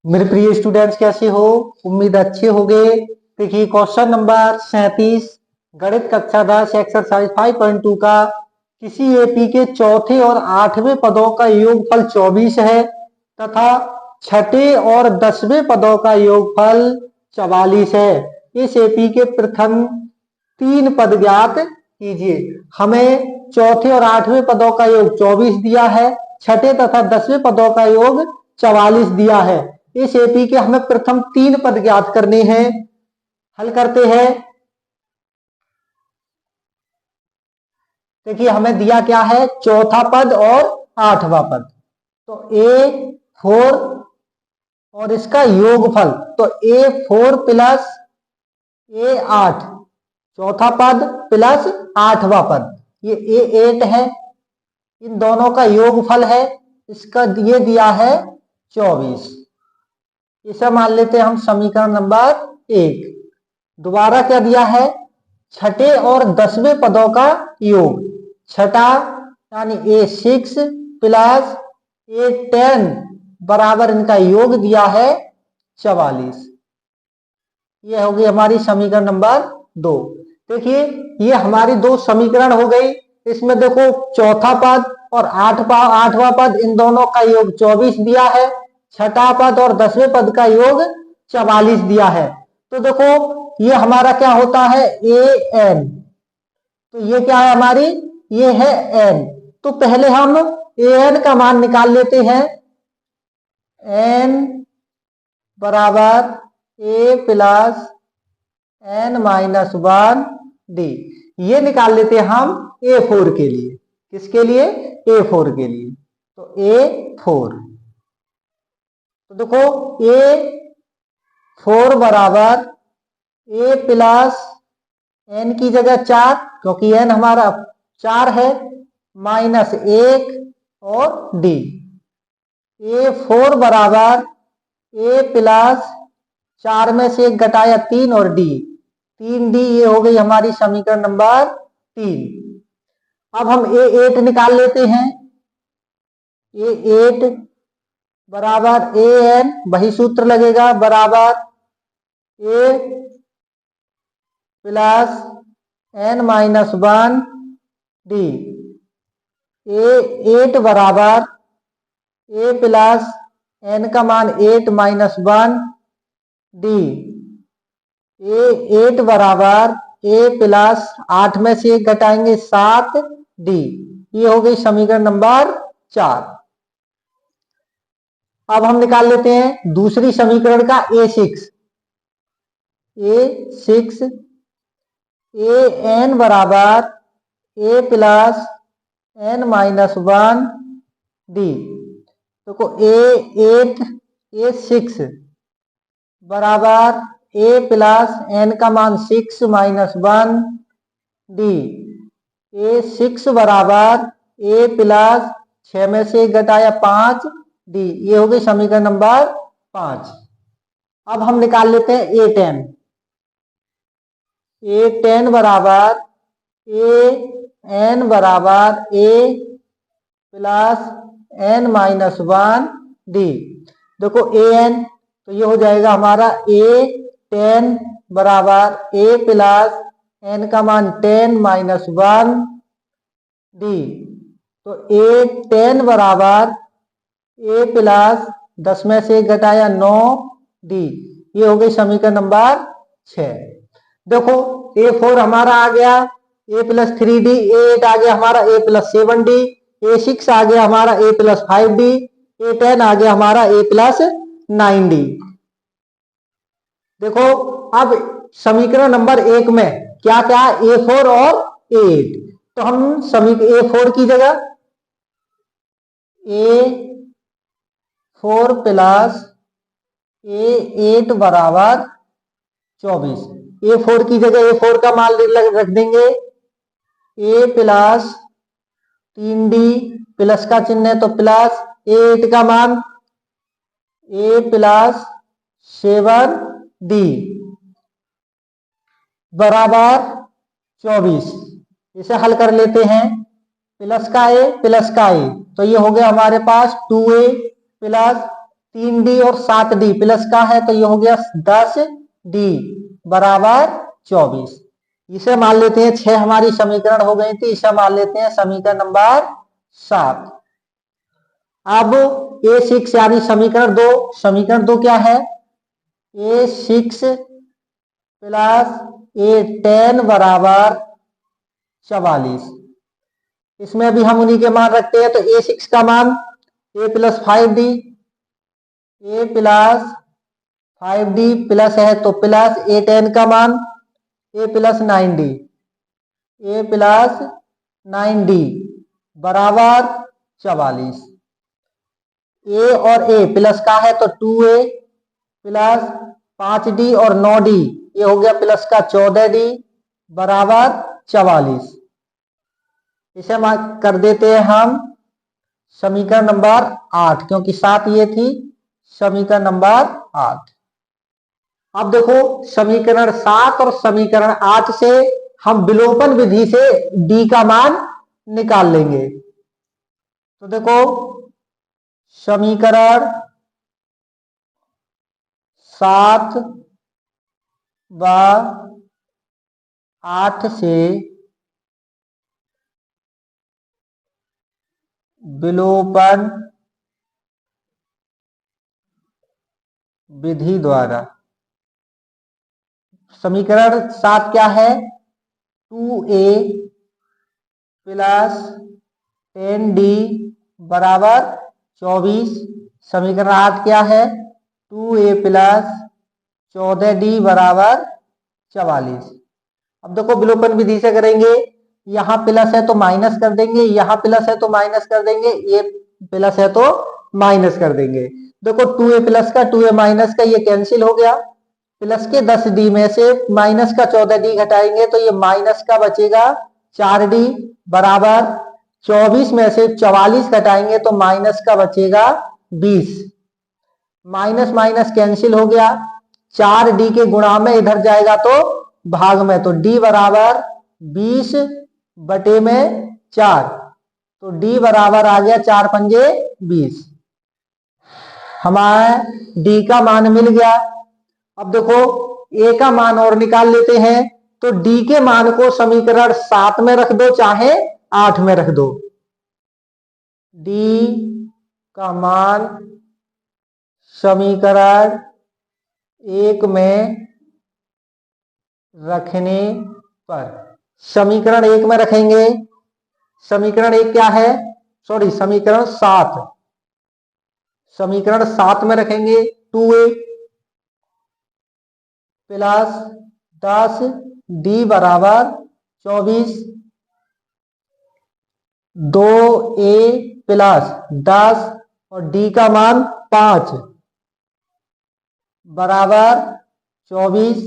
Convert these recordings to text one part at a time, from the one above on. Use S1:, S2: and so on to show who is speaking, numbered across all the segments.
S1: मेरे प्रिय स्टूडेंट्स कैसे हो? उम्मीद अच्छे होंगे। देखिए क्वेश्चन नंबर 37 गणित कक्षा 10 एक्सरसाइज 5.2 का किसी एपी के चौथे और आठवें पदों का योगफल 24 है तथा छठे और 10वें पदों का योगफल 44 है। इस एपी के प्रथम 3 पद ज्ञात कीजिए। हमें चौथे और आठवें पदों का योग 24 दिया है, छठे तथा 10वें पदों का योग 44 दिया है। इस एपी के हमें प्रथम 3 पद ज्ञात करने हैं। हल करते हैं। देखिए हमें दिया क्या है, चौथा पद और आठवां पद। तो A4 और इसका योगफल, तो A4 प्लस A8 चौथा पद प्लस आठवां पद, ये A8 है। इन दोनों का योगफल है, इसका ये दिया है 24। इसे मान लेते हैं हम समीकरण नंबर 1। दोबारा क्या दिया है, छठे और 10वें पदों का योग। छठा यानी A6 प्लस A10 बराबर इनका योग दिया है 44। ये होगी हमारी समीकरण नंबर 2। देखिए ये हमारी 2 समीकरण हो गई। इसमें देखो चौथा पद और आठवां पद, इन दोनों का योग 24 दिया है। छठा पद और 10वें पद का योग 44 दिया है। तो देखो ये हमारा क्या होता है, an। तो ये क्या है हमारी, ये है n। तो पहले हम an का मान निकाल लेते हैं। n बराबर a plus n minus 1 d, ये निकाल लेते हैं हम A4 के लिए। किसके लिए? A4 के लिए। तो A4, तो देखो A4 बराबर a प्लस n की जगह 4, क्योंकि n हमारा 4 है, माइनस 1 और d। A4 बराबर a प्लस 4 में से 1 घटाया 3 और d, 3d। ये हो गई हमारी समीकरण नंबर 3। अब हम A8 निकाल लेते हैं। A8 बराबर an, वही सूत्र लगेगा, बराबर a plus n minus 1 d। A8 बराबर a प्लस n का मान 8 माइनस 1 d। A8 बराबर a प्लस 8 में से 1 घटाएंगे 7 d। ये हो गई समीकरण नंबर 4। अब हम निकाल लेते हैं दूसरी समीकरण का A6। an बराबर a plus n minus 1 d। देखो A6 बराबर a प्लस n का मान 6 माइनस 1 d। A6 बराबर a प्लस 6 में से 1 घटाया 5 d। ये हो गई समीकरण नंबर 5। अब हम निकाल लेते हैं A10। A10 बराबर an बराबर a plus n minus 1 d। देखो an, तो ये हो जाएगा हमारा A10 बराबर a प्लस n का मान 10 माइनस 1 d। तो A10 बराबर a प्लस 10 में से 1 घटाया 9 d। ये हो गई समीकरण नंबर 6। देखो A4 हमारा आ गया a प्लस 3d, A8 आ गया हमारा a प्लस 7d, A6 आ गया हमारा a प्लस 5d, A10 आ गया हमारा a प्लस 9d। देखो अब समीकरण नंबर 1 में क्या क्या है, A4 और A8। तो हम समीकरण A4 की जगह A4 प्लस A8 बराबर 24। A4 की जगह A4 का मान रख देंगे a प्लस 3d, प्लस का चिन्ह है तो प्लस, A8 का मान a प्लस 7d बराबर 24। इसे हल कर लेते हैं। प्लस का a प्लस का a, तो ये हो गया हमारे पास 2a प्लस 3D और 7D प्लस का है, तो ये हो गया 10D बराबर 24। इसे मान लेते हैं 6 हमारी समीकरण हो गई थी, इसे मान लेते हैं समीकरण नंबर 7। अब A6 यानी समीकरण 2, समीकरण 2 क्या है? A6 प्लस A10 बराबर 44। इसमें भी हम उन्हीं के मान रखते हैं, तो A6 का मान A plus 5D, A plus 5D plus है तो प्लस A10 का मान A plus 9D, A plus 9D बराबर 44। A और A प्लस का है तो 2A प्लस 5D और 9D, ये हो गया प्लस का 14D बराबर 44। इसे हम कर देते हैं हम समीकरण नंबर 8, क्योंकि 7 ये थी, समीकरण नंबर 8। अब देखो समीकरण 7 और समीकरण 8 से हम विलोपन विधि से D का मान निकाल लेंगे। तो देखो समीकरण 7 व 8 से विलोपन विधि द्वारा समीकरण 7 क्या है? 2A प्लस 10D बराबर 24। समीकरण 8 क्या है? 2A प्लस 14D बराबर 44। अब देखो विलोपन विधि से करेंगे, यहाँ प्लस है तो माइनस कर देंगे, यहाँ प्लस है तो माइनस कर देंगे, ये प्लस है तो माइनस कर देंगे। देखो 2A प्लस का 2A माइनस का ये कैंसिल हो गया, प्लस के 10D में से माइनस का 14D घटाएंगे तो ये माइनस का बचेगा 4D बराबर 24 में से 44 घटाएंगे तो माइनस का बचेगा 20। माइनस माइनस कैंसिल हो गया, 4D के गुणा में इधर जाएगा तो भाग में, तो D बराबर 20 बटे में 4, तो D बराबर आ गया 4 पंजे 20। हमारा D का मान मिल गया। अब देखो A का मान और निकाल लेते हैं, तो D के मान को समीकरण 7 में रख दो चाहे 8 में रख दो। D का मान समीकरण 1 में रखने पर, समीकरण 1 में रखेंगे, समीकरण 1 क्या है? सॉरी समीकरण 7, समीकरण 7 में रखेंगे 2A प्लस 10D बराबर 24, 2A प्लस 10 और D का मान 5 बराबर 24,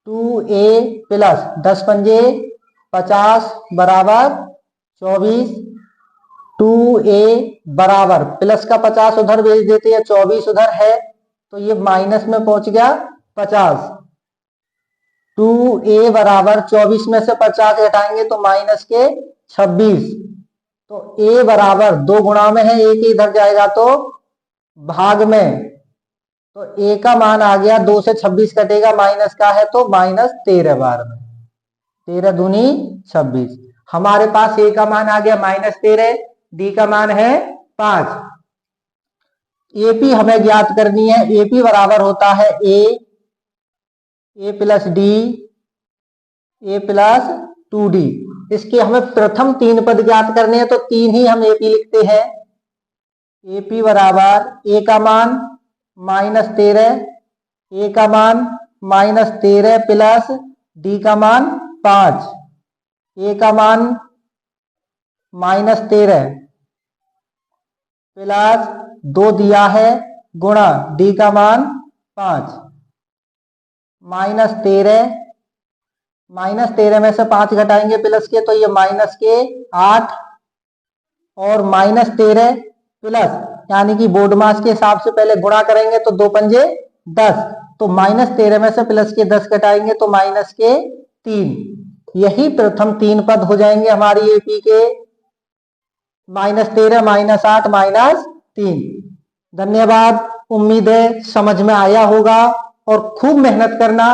S1: 2A प्लस 10 पंजे 50 बराबर 24, 2A बराबर प्लस का 50 उधर भेज देते हैं, 24 उधर है तो ये माइनस में पहुंच गया 50। 2A बराबर 24 में से 50 घटाएंगे तो माइनस के 26, तो A बराबर 2 गुणा में है, 1 इधर जाएगा तो भाग में, तो A का मान आ गया 2 से 26 कटेगा, माइनस का है तो माइनस 13 बार में, 13 दूनी 26। हमारे पास A का मान आ गया माइनस 13, D का मान है 5। AP हमें ज्ञात करनी है, AP बराबर होता है A plus D, A plus 2D। इसके हमें प्रथम 3 पद ज्ञात करने हैं, तो 3 ही हम AP लिखते हैं। AP बराबर A का मान माइनस 13, A का मान माइनस 13 प्लस D का मान 5, A का मान माइनस 13 प्लस 2 दिया है गुणा D का मान 5, माइनस 13 में से 5 घटाएंगे प्लस के तो ये माइनस के 8 और माइनस 13 प्लस, यानी कि बोर्ड मास के हिसाब से पहले गुणा करेंगे तो 2 पंजे 10, तो माइनस 13 में से प्लस के 10 घटाएंगे तो माइनस के 3। यही प्रथम 3 पद हो जाएंगे हमारी एपी के, माइनस 13 माइनस 8 माइनस 3। धन्यवाद। उम्मीद है समझ में आया होगा और खूब मेहनत करना।